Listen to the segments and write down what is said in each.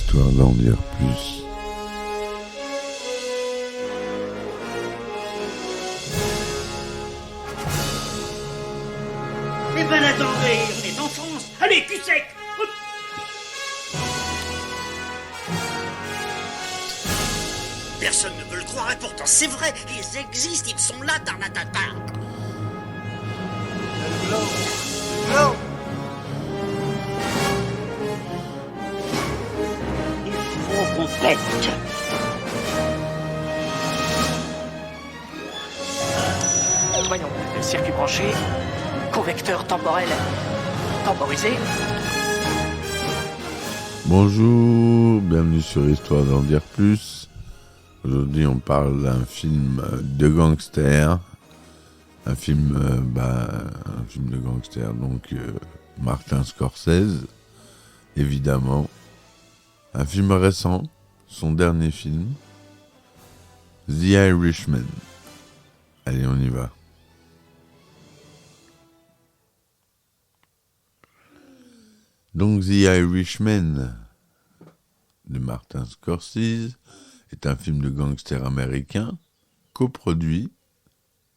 histoire d'en dire plus. Eh ben attendez, on est en France. Allez, cul sec. Hop. Personne ne veut le croire et pourtant c'est vrai, ils existent, ils sont là, Tarnatata. Non. Il faut qu'on pète. Voyons, le circuit branché, convecteur temporel temporisé. Bonjour, bienvenue sur Histoire d'en dire plus. Aujourd'hui, on parle d'un film de gangster. Un film de gangster, donc Martin Scorsese, évidemment. Un film récent, son dernier film, The Irishman. Allez, on y va. Donc, The Irishman de Martin Scorsese est un film de gangster américain coproduit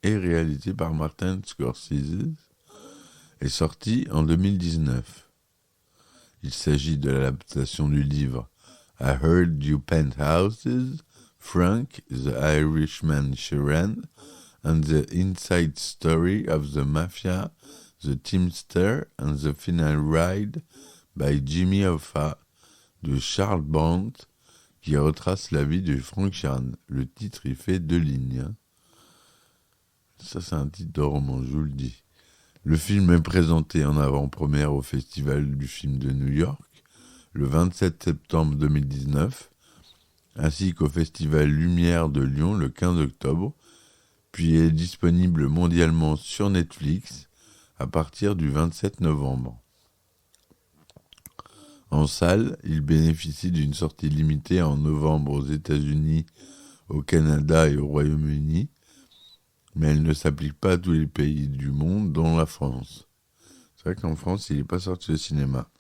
et réalisé par Martin Scorsese et sorti en 2019. Il s'agit de l'adaptation du livre I Heard You Penthouses, Frank, the Irishman Sheeran, and the Inside Story of the Mafia, the Teamster and the Final Ride by Jimmy Hoffa de Charles Brandt qui retrace la vie de Frank Sheeran. Le titre, il fait 2 lignes. Ça, c'est un titre de roman, je vous le dis. Le film est présenté en avant-première au Festival du film de New York, le 27 septembre 2019, ainsi qu'au Festival Lumière de Lyon, le 15 octobre, puis est disponible mondialement sur Netflix à partir du 27 novembre. En salle, il bénéficie d'une sortie limitée en novembre aux États-Unis, au Canada et au Royaume-Uni, mais elle ne s'applique pas à tous les pays du monde, dont la France. C'est vrai qu'en France, il n'est pas sorti au cinéma.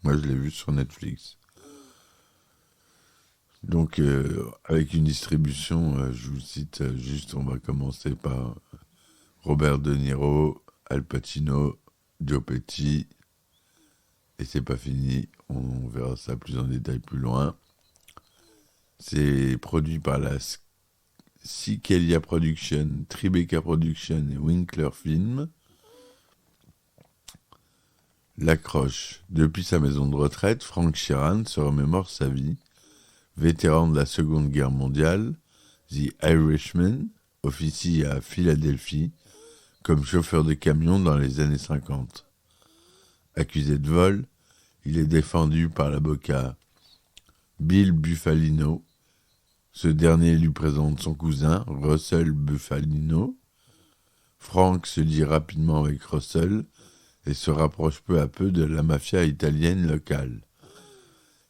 Moi, je l'ai vu sur Netflix. Donc, avec une distribution, je vous cite juste, on va commencer par Robert De Niro, Al Pacino, Joe Pesci, et c'est pas fini, on verra ça plus en détail plus loin. C'est produit par la Sikelia Production, Tribeca Production et Winkler Film. L'accroche. Depuis sa maison de retraite, Frank Sheeran se remémore sa vie. Vétéran de la Seconde Guerre mondiale, The Irishman officie à Philadelphie comme chauffeur de camion dans les années 50. Accusé de vol, il est défendu par l'avocat Bill Bufalino. Ce dernier lui présente son cousin, Russell Bufalino. Frank se lie rapidement avec Russell et se rapproche peu à peu de la mafia italienne locale.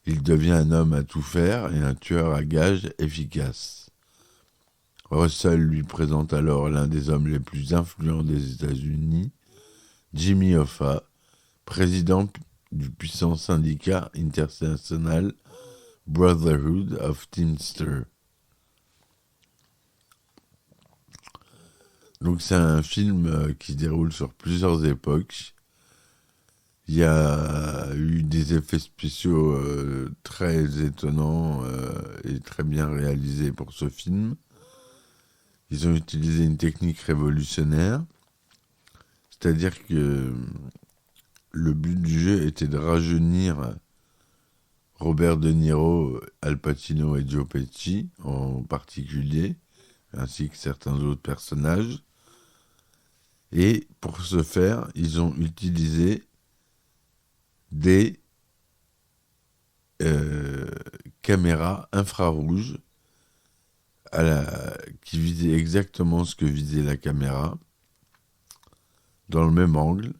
Il devient un homme à tout faire et un tueur à gages efficace. Russell lui présente alors l'un des hommes les plus influents des États-Unis, Jimmy Hoffa, président du puissant syndicat international Brotherhood of Teamsters. Donc c'est un film qui se déroule sur plusieurs époques. Il y a eu des effets spéciaux très étonnants et très bien réalisés pour ce film. Ils ont utilisé une technique révolutionnaire, c'est-à-dire que le but du jeu était de rajeunir Robert De Niro, Al Pacino et Joe Pesci en particulier, ainsi que certains autres personnages. Et pour ce faire, ils ont utilisé des caméras infrarouges qui visaient exactement ce que visait la caméra, dans le même angle,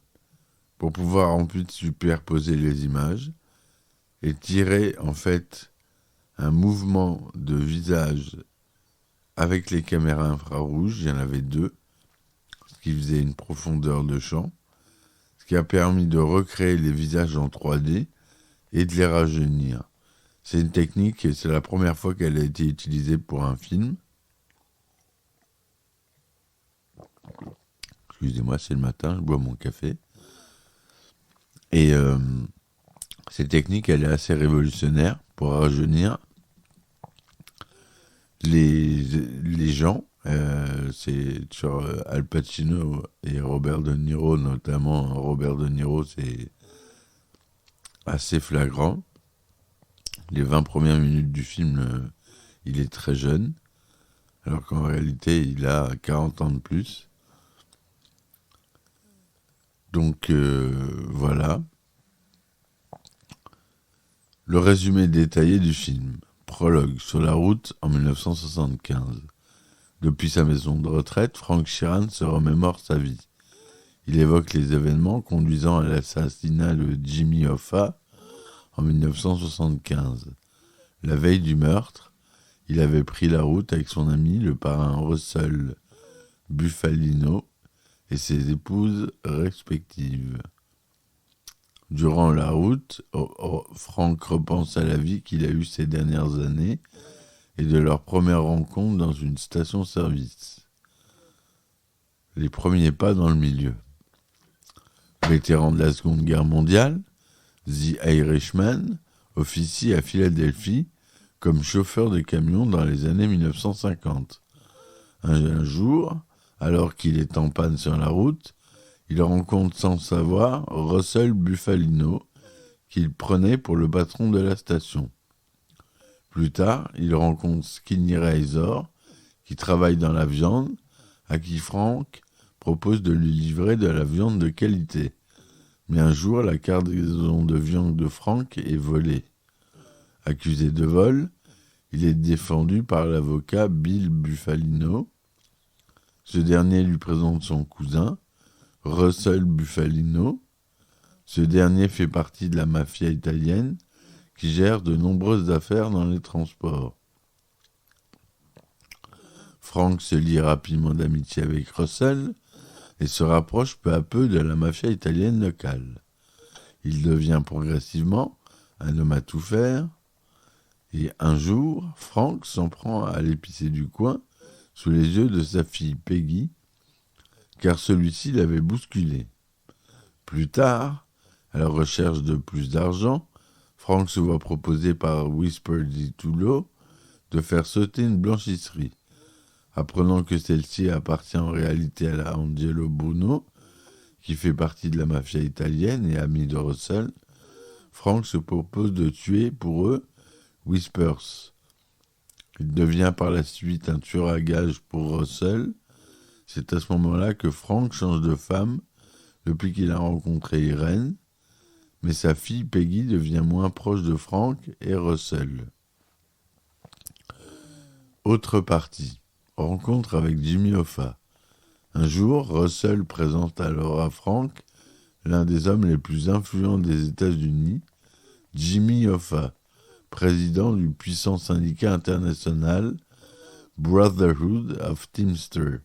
pour pouvoir ensuite superposer les images et tirer en fait un mouvement de visage avec les caméras infrarouges. Il y en avait 2, ce qui faisait une profondeur de champ, ce qui a permis de recréer les visages en 3D et de les rajeunir. C'est une technique, et c'est la première fois qu'elle a été utilisée pour un film. Excusez-moi, c'est le matin, je bois mon café. Et cette technique, elle est assez révolutionnaire pour rajeunir les gens. C'est sur Al Pacino et Robert De Niro, notamment. Robert De Niro, c'est assez flagrant. Les 20 premières minutes du film, il est très jeune, alors qu'en réalité, il a 40 ans de plus. Donc, voilà. Le résumé détaillé du film. Prologue. Sur la route en 1975. Depuis sa maison de retraite, Frank Sheeran se remémore sa vie. Il évoque les événements conduisant à l'assassinat de Jimmy Hoffa en 1975. La veille du meurtre, il avait pris la route avec son ami, le parrain Russell Bufalino, et ses épouses respectives. Durant la route, Frank repense à la vie qu'il a eue ces dernières années et de leur première rencontre dans une station-service. Les premiers pas dans le milieu. Vétéran de la Seconde Guerre mondiale, The Irishman officie à Philadelphie comme chauffeur de camion dans les années 1950. Un jour, alors qu'il est en panne sur la route, il rencontre sans le savoir Russell Bufalino, qu'il prenait pour le patron de la station. Plus tard, il rencontre Skinny Razor, qui travaille dans la viande, à qui Frank propose de lui livrer de la viande de qualité. Mais un jour, la cargaison de viande de Frank est volée. Accusé de vol, il est défendu par l'avocat Bill Bufalino. Ce dernier lui présente son cousin, Russell Bufalino. Ce dernier fait partie de la mafia italienne qui gère de nombreuses affaires dans les transports. Frank se lie rapidement d'amitié avec Russell et se rapproche peu à peu de la mafia italienne locale. Il devient progressivement un homme à tout faire et un jour, Frank s'en prend à l'épicier du coin sous les yeux de sa fille Peggy, car celui-ci l'avait bousculé. Plus tard, à la recherche de plus d'argent, Frank se voit proposer par Whisper DiTullio de faire sauter une blanchisserie. Apprenant que celle-ci appartient en réalité à Angelo Bruno, qui fait partie de la mafia italienne et ami de Russell, Frank se propose de tuer pour eux Whispers. Il devient par la suite un tueur à gages pour Russell. C'est à ce moment-là que Frank change de femme depuis qu'il a rencontré Irene, mais sa fille Peggy devient moins proche de Frank et Russell. Autre partie. Rencontre avec Jimmy Hoffa. Un jour, Russell présente alors à Frank l'un des hommes les plus influents des États-Unis, Jimmy Hoffa, président du puissant syndicat international Brotherhood of Teamsters.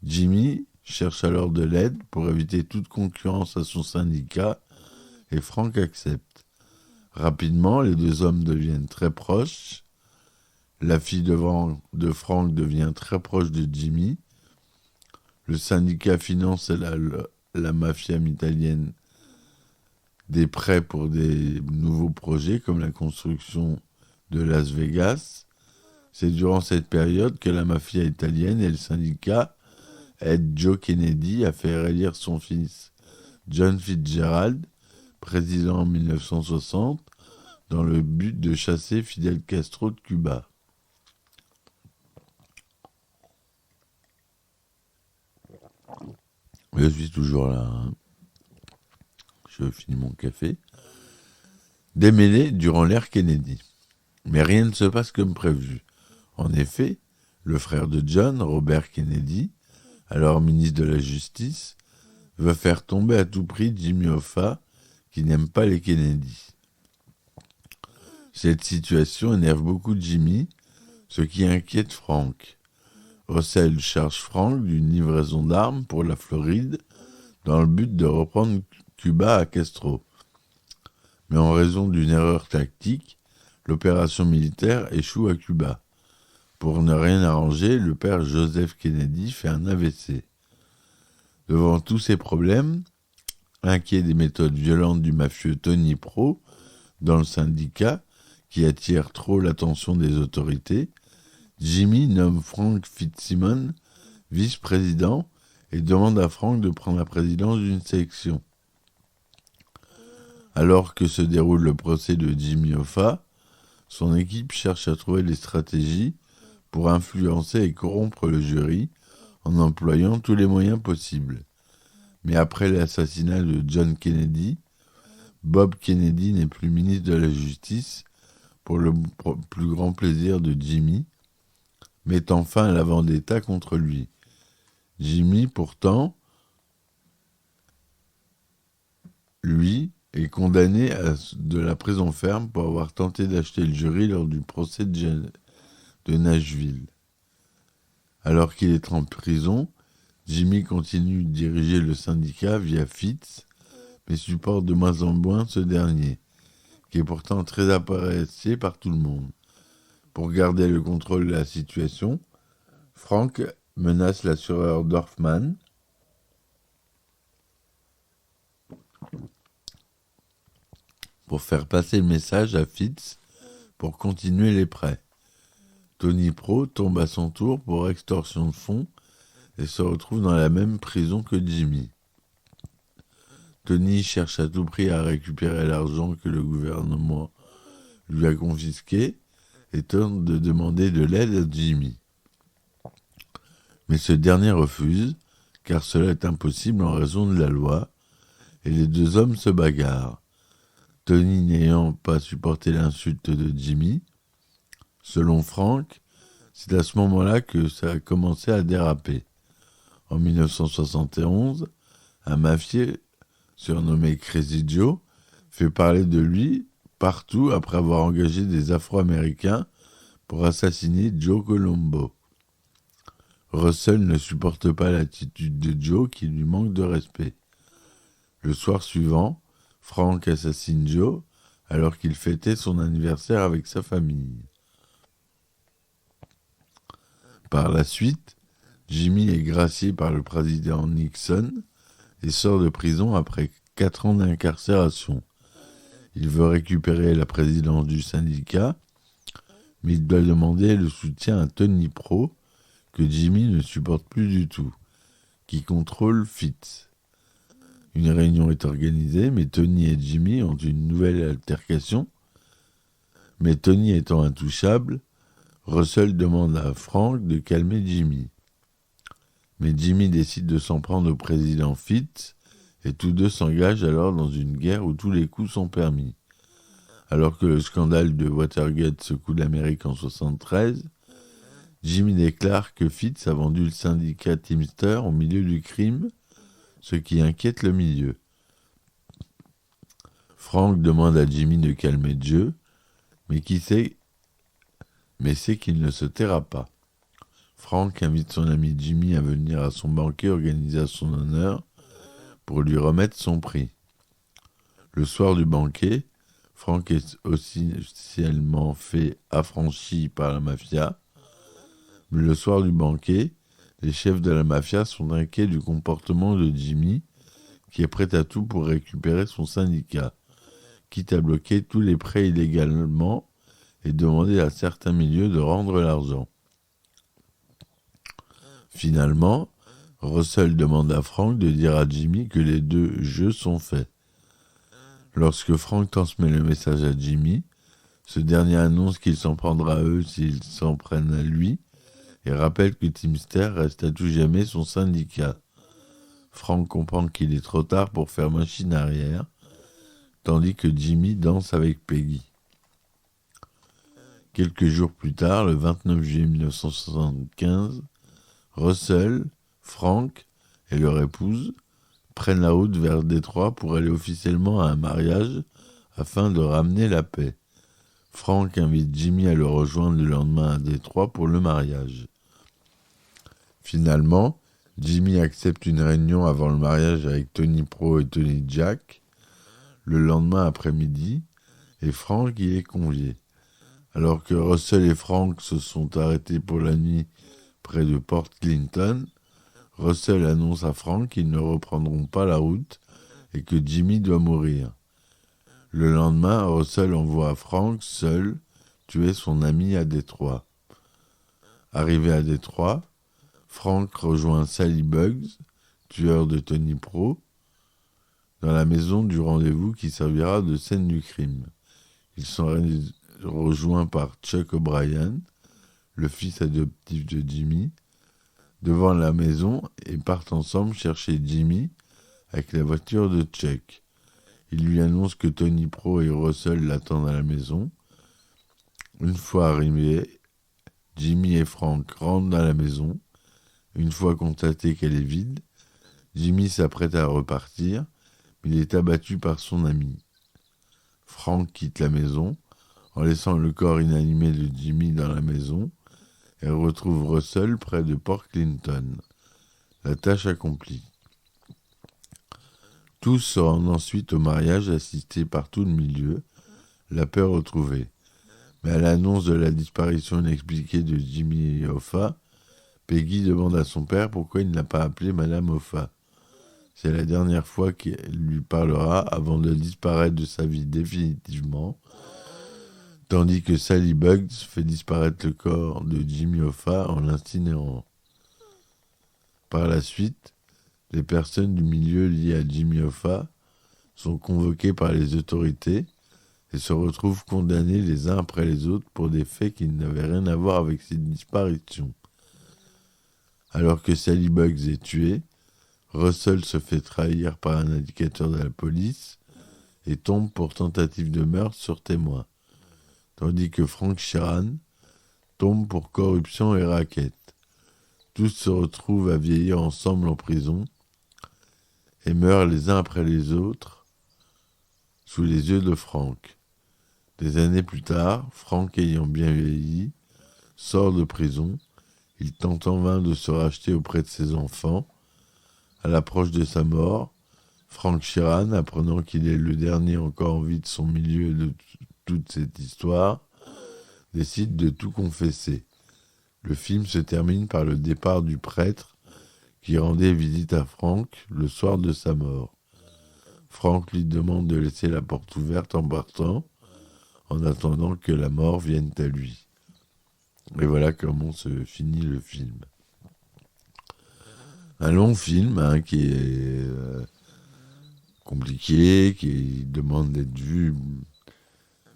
Jimmy cherche alors de l'aide pour éviter toute concurrence à son syndicat et Frank accepte. Rapidement, les deux hommes deviennent très proches. La fille de Frank devient très proche de Jimmy. Le syndicat finance la mafia italienne des prêts pour des nouveaux projets comme la construction de Las Vegas. C'est durant cette période que la mafia italienne et le syndicat aident Joe Kennedy à faire élire son fils John Fitzgerald, président en 1960, dans le but de chasser Fidel Castro de Cuba. Je suis toujours là. Je finis mon café. Démêlé durant l'ère Kennedy. Mais rien ne se passe comme prévu. En effet, le frère de John, Robert Kennedy, alors ministre de la Justice, veut faire tomber à tout prix Jimmy Hoffa, qui n'aime pas les Kennedy. Cette situation énerve beaucoup Jimmy, ce qui inquiète Frank. Russell charge Frank d'une livraison d'armes pour la Floride dans le but de reprendre Cuba à Castro. Mais en raison d'une erreur tactique, L'opération militaire échoue à Cuba. Pour ne rien arranger, le père Joseph Kennedy fait un AVC. Devant tous ces problèmes, inquiet des méthodes violentes du mafieux Tony Pro dans le syndicat, qui attire trop l'attention des autorités, Jimmy nomme Frank Fitzsimons vice-président et demande à Frank de prendre la présidence d'une section. Alors que se déroule le procès de Jimmy Hoffa, son équipe cherche à trouver des stratégies pour influencer et corrompre le jury en employant tous les moyens possibles. Mais après l'assassinat de John Kennedy, Bob Kennedy n'est plus ministre de la Justice pour le plus grand plaisir de Jimmy, mettant fin à la vendetta contre lui. Jimmy, pourtant, lui, est condamné à de la prison ferme pour avoir tenté d'acheter le jury lors du procès de Nashville. Alors qu'il est en prison, Jimmy continue de diriger le syndicat via Fitz, mais supporte de moins en moins ce dernier, qui est pourtant très apprécié par tout le monde. Pour garder le contrôle de la situation, Frank menace l'assureur Dorfman pour faire passer le message à Fitz pour continuer les prêts. Tony Pro tombe à son tour pour extorsion de fonds et se retrouve dans la même prison que Jimmy. Tony cherche à tout prix à récupérer l'argent que le gouvernement lui a confisqué et tente de demander de l'aide à Jimmy. Mais ce dernier refuse, car cela est impossible en raison de la loi, et les deux hommes se bagarrent. Tony n'ayant pas supporté l'insulte de Jimmy, selon Frank, c'est à ce moment-là que ça a commencé à déraper. En 1971, un mafieux surnommé Crazy Joe fait parler de lui partout après avoir engagé des Afro-Américains pour assassiner Joe Colombo. Russell ne supporte pas l'attitude de Joe qui lui manque de respect. Le soir suivant, Frank assassine Joe alors qu'il fêtait son anniversaire avec sa famille. Par la suite, Jimmy est gracié par le président Nixon et sort de prison après 4 ans d'incarcération. Il veut récupérer la présidence du syndicat, mais il doit demander le soutien à Tony Pro, que Jimmy ne supporte plus du tout, qui contrôle Fitz. Une réunion est organisée, mais Tony et Jimmy ont une nouvelle altercation. Mais Tony étant intouchable, Russell demande à Frank de calmer Jimmy. Mais Jimmy décide de s'en prendre au président Fitz, et tous deux s'engagent alors dans une guerre où tous les coups sont permis. Alors que le scandale de Watergate secoue l'Amérique en 1973, Jimmy déclare que Fitz a vendu le syndicat Teamster au milieu du crime, ce qui inquiète le milieu. Frank demande à Jimmy de calmer Joe, mais sait qu'il ne se taira pas. Frank invite son ami Jimmy à venir à son banquet organisé à son honneur pour lui remettre son prix. Le soir du banquet, Frank est officiellement fait affranchi par la mafia, mais le soir du banquet, les chefs de la mafia sont inquiets du comportement de Jimmy, qui est prêt à tout pour récupérer son syndicat, quitte à bloquer tous les prêts illégalement et demander à certains milieux de rendre l'argent. Finalement, Russell demande à Frank de dire à Jimmy que les deux jeux sont faits. Lorsque Frank transmet le message à Jimmy, ce dernier annonce qu'il s'en prendra à eux s'ils s'en prennent à lui et rappelle que Teamster reste à tout jamais son syndicat. Frank comprend qu'il est trop tard pour faire machine arrière, tandis que Jimmy danse avec Peggy. Quelques jours plus tard, le 29 juillet 1975, Russell, Frank et leur épouse prennent la route vers Détroit pour aller officiellement à un mariage afin de ramener la paix. Frank invite Jimmy à le rejoindre le lendemain à Détroit pour le mariage. Finalement, Jimmy accepte une réunion avant le mariage avec Tony Pro et Tony Jack le lendemain après-midi et Frank y est convié. Alors que Russell et Frank se sont arrêtés pour la nuit près de Port Clinton, Russell annonce à Frank qu'ils ne reprendront pas la route et que Jimmy doit mourir. Le lendemain, Russell envoie Frank seul tuer son ami à Détroit. Arrivé à Détroit, Frank rejoint Sally Bugs, tueur de Tony Pro, dans la maison du rendez-vous qui servira de scène du crime. Ils sont rejoints par Chuck O'Brien, le fils adoptif de Jimmy, devant la maison et partent ensemble chercher Jimmy avec la voiture de Chuck. Il lui annonce que Tony Pro et Russell l'attendent à la maison. Une fois arrivés, Jimmy et Frank rentrent dans la maison. Une fois constaté qu'elle est vide, Jimmy s'apprête à repartir, mais il est abattu par son ami. Frank quitte la maison, en laissant le corps inanimé de Jimmy dans la maison, et retrouve Russell près de Port Clinton. La tâche accomplie. Tous se rendent ensuite au mariage assisté par tout le milieu, la paix retrouvée. Mais à l'annonce de la disparition inexpliquée de Jimmy Hoffa, Peggy demande à son père pourquoi il n'a pas appelé Madame Hoffa. C'est la dernière fois qu'elle lui parlera avant de disparaître de sa vie définitivement, tandis que Sally Bugs fait disparaître le corps de Jimmy Hoffa en l'incinérant. Par la suite, les personnes du milieu liées à Jimmy Hoffa sont convoquées par les autorités et se retrouvent condamnés les uns après les autres pour des faits qui n'avaient rien à voir avec cette disparition. Alors que Sally Bugs est tuée, Russell se fait trahir par un indicateur de la police et tombe pour tentative de meurtre sur témoin, tandis que Frank Sheeran tombe pour corruption et racket. Tous se retrouvent à vieillir ensemble en prison et meurent les uns après les autres sous les yeux de Frank. Des années plus tard, Frank ayant bien vieilli, sort de prison. Il tente en vain de se racheter auprès de ses enfants. À l'approche de sa mort, Frank Sheeran, apprenant qu'il est le dernier encore en vie de son milieu et de toute cette histoire, décide de tout confesser. Le film se termine par le départ du prêtre qui rendait visite à Frank le soir de sa mort. Frank lui demande de laisser la porte ouverte en partant, en attendant que la mort vienne à lui. Et voilà comment se finit le film. Un long film qui est compliqué, qui demande d'être vu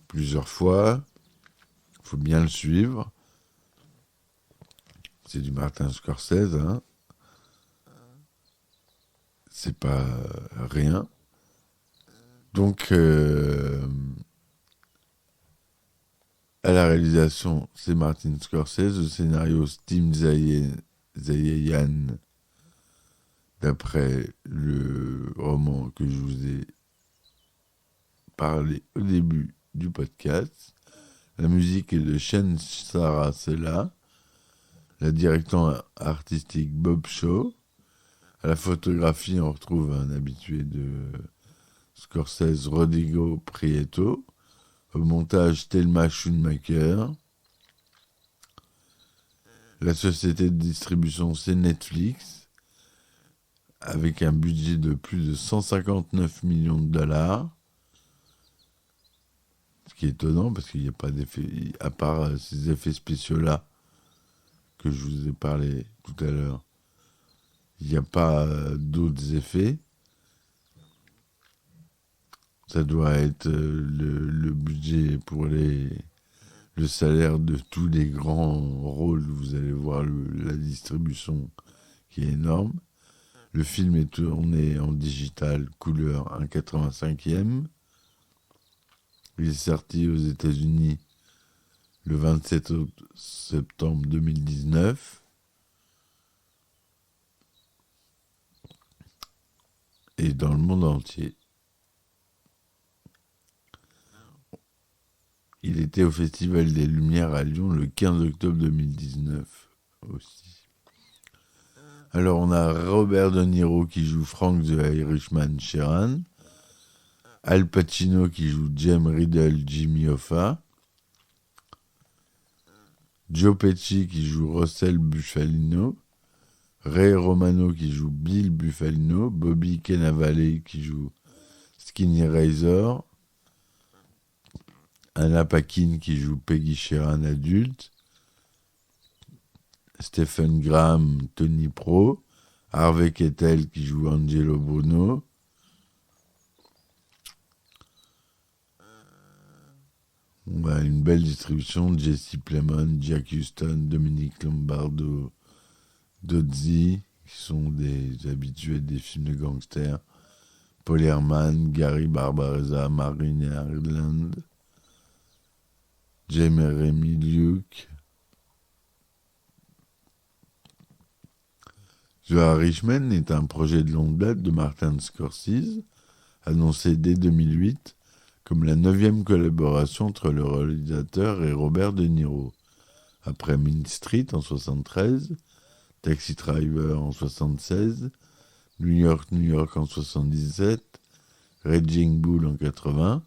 plusieurs fois. Il faut bien le suivre. C'est du Martin Scorsese. C'est pas rien. Donc, à la réalisation, c'est Martin Scorsese. Le scénario, Tim Zayayan, d'après le roman que je vous ai parlé au début du podcast. La musique est de Shen Sarasela. La direction artistique Bob Shaw. À la photographie, on retrouve un habitué de Scorsese, Rodrigo Prieto. Au montage, Thelma Schoonmaker. La société de distribution, c'est Netflix, avec un budget de plus de 159 millions de dollars. Ce qui est étonnant, parce qu'il n'y a pas d'effet, à part ces effets spéciaux-là, que je vous ai parlé tout à l'heure. Il n'y a pas d'autres effets. Ça doit être le budget pour le salaire de tous les grands rôles. Vous allez voir la distribution qui est énorme. Le film est tourné en digital couleur 1,85e. Il est sorti aux États-Unis le 27 septembre 2019. Et dans le monde entier. Il était au Festival des Lumières à Lyon le 15 octobre 2019 aussi. Alors on a Robert De Niro qui joue Frank the Irishman Sheeran, Al Pacino qui joue James Riddle Jimmy Hoffa, Joe Pesci qui joue Russell Bufalino, Ray Romano qui joue Bill Bufalino, Bobby Cannavale qui joue Skinny Razor, Anna Paquin qui joue Peggy Sheeran adulte, Stephen Graham, Tony Pro, Harvey Keitel qui joue Angelo Bruno, on a une belle distribution de Jesse Plemons, Jack Huston, Dominique Lombardo, Dodzi, qui sont des habitués des films de gangsters, Paul Herman, Gary Barbarossa, Marine Ireland, Jeremy Luke, The Irishman est un projet de longue date de Martin Scorsese, annoncé dès 2008 comme la 9e collaboration entre le réalisateur et Robert De Niro, après Mean Street en 1973, Taxi Driver en 1976, New York en 1977, Raging Bull en 1980,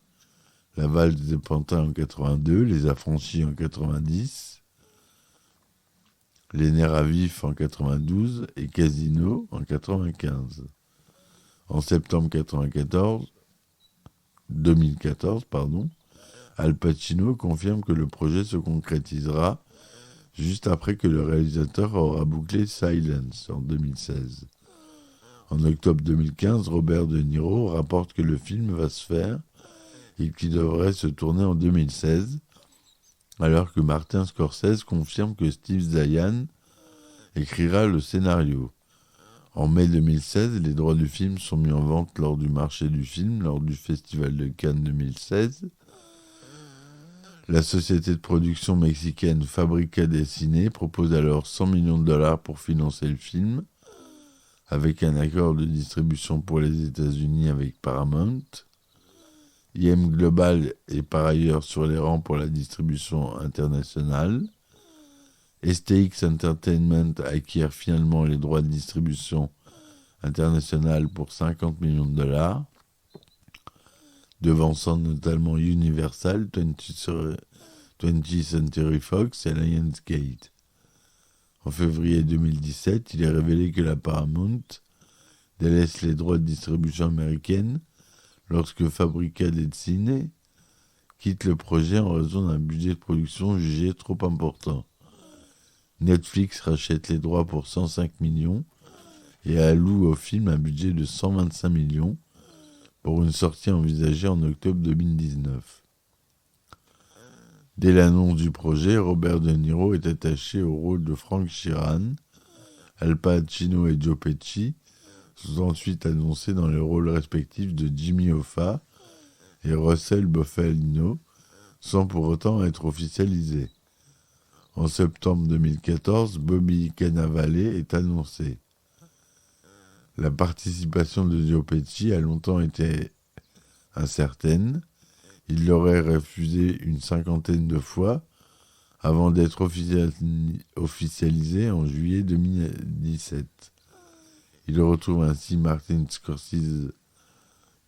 La Valse des Pantins en 1982, Les Affranchis en 1990, Les Nerfs à vif en 1992 et Casino en 1995. En septembre 2014, Al Pacino confirme que le projet se concrétisera juste après que le réalisateur aura bouclé Silence en 2016. En octobre 2015, Robert De Niro rapporte que le film va se faire et qu'il devrait se tourner en 2016, alors que Martin Scorsese confirme que Steve Zahn écrira le scénario. En mai 2016, les droits du film sont mis en vente lors du marché du film, lors du Festival de Cannes 2016. La société de production mexicaine Fabrica del Cine propose alors 100 millions de dollars pour financer le film, avec un accord de distribution pour les États-Unis avec Paramount. IM Global est par ailleurs sur les rangs pour la distribution internationale. STX Entertainment acquiert finalement les droits de distribution internationale pour 50 millions de dollars, devançant notamment Universal, 20th Century Fox et Lionsgate. En février 2017, il est révélé que la Paramount délaisse les droits de distribution américaine lorsque Fabrica del Cine quitte le projet en raison d'un budget de production jugé trop important. Netflix rachète les droits pour 105 millions et alloue au film un budget de 125 millions pour une sortie envisagée en octobre 2019. Dès l'annonce du projet, Robert De Niro est attaché au rôle de Frank Sheeran. Al Pacino et Joe Pesci sont ensuite annoncés dans les rôles respectifs de Jimmy Hoffa et Russell Bufalino, sans pour autant être officialisés. En septembre 2014, Bobby Cannavale est annoncé. La participation de Joe Pesci a longtemps été incertaine. Il l'aurait refusé une 50aine de fois avant d'être officialisé en juillet 2017. Il retrouve ainsi Martin Scorsese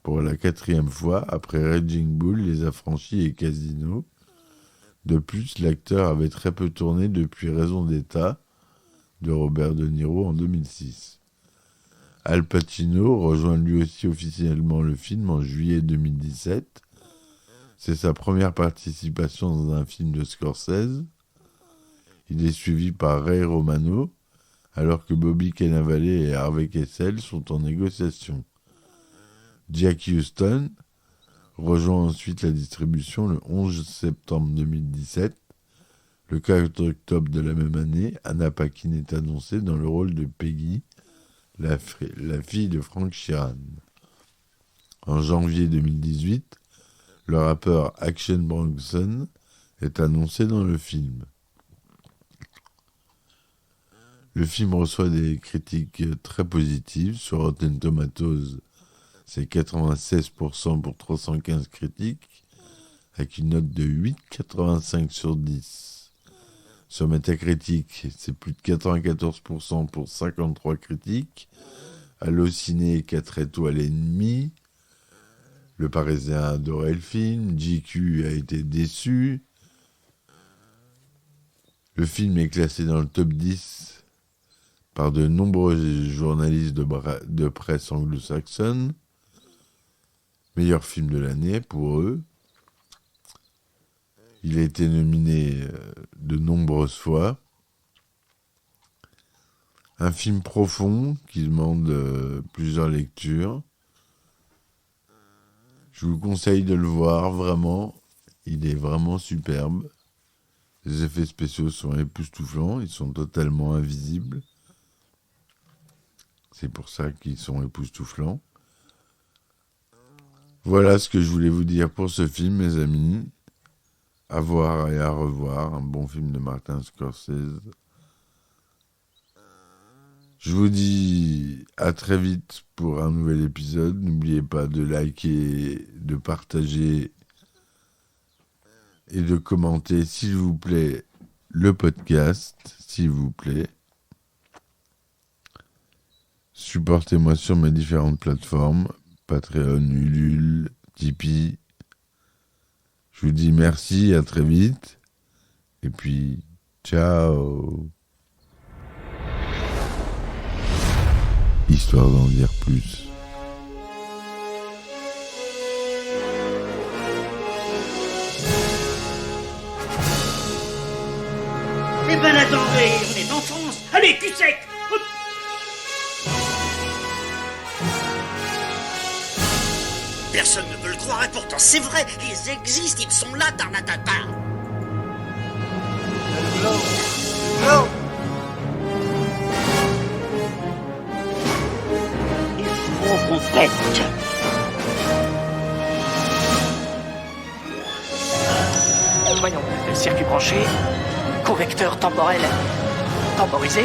pour la 4e fois après Raging Bull, Les Affranchis et Casino. De plus, l'acteur avait très peu tourné depuis Raison d'État de Robert De Niro en 2006. Al Pacino rejoint lui aussi officiellement le film en juillet 2017. C'est sa première participation dans un film de Scorsese. Il est suivi par Ray Romano, alors que Bobby Cannavale et Harvey Keitel sont en négociation. Jack Huston rejoint ensuite la distribution le 11 septembre 2017. Le 4 octobre de la même année, Anna Paquin est annoncée dans le rôle de Peggy, la fille de Frank Sheeran. En janvier 2018, le rappeur Action Bronson est annoncé dans le film. Le film reçoit des critiques très positives. Sur Rotten Tomatoes, c'est 96% pour 315 critiques, avec une note de 8,85 sur 10. Sur Metacritic, c'est plus de 94% pour 53 critiques. Allociné, 4 étoiles et demie. Le Parisien a adoré le film. JQ a été déçu. Le film est classé dans le top 10 par de nombreux journalistes de presse anglo-saxonne. Meilleur film de l'année pour eux. Il a été nominé de nombreuses fois. Un film profond qui demande plusieurs lectures. Je vous conseille de le voir, vraiment. Il est vraiment superbe. Les effets spéciaux sont époustouflants. Ils sont totalement invisibles. C'est pour ça qu'ils sont époustouflants. Voilà ce que je voulais vous dire pour ce film, mes amis. À voir et à revoir. Un bon film de Martin Scorsese. Je vous dis à très vite pour un nouvel épisode. N'oubliez pas de liker, de partager et de commenter, s'il vous plaît, le podcast, s'il vous plaît. Supportez-moi sur mes différentes plateformes, Patreon, Ulule, Tipeee. Je vous dis merci, à très vite. Et puis, ciao. Histoire d'en dire plus. Eh ben attendez, on est en France. Allez, cul sec. Hop. Personne ne veut le croire et pourtant c'est vrai, ils existent, ils sont là, Tarnatata. L'eau. Il faut qu'on pète. Voyons, le circuit branché, correcteur temporel temporisé,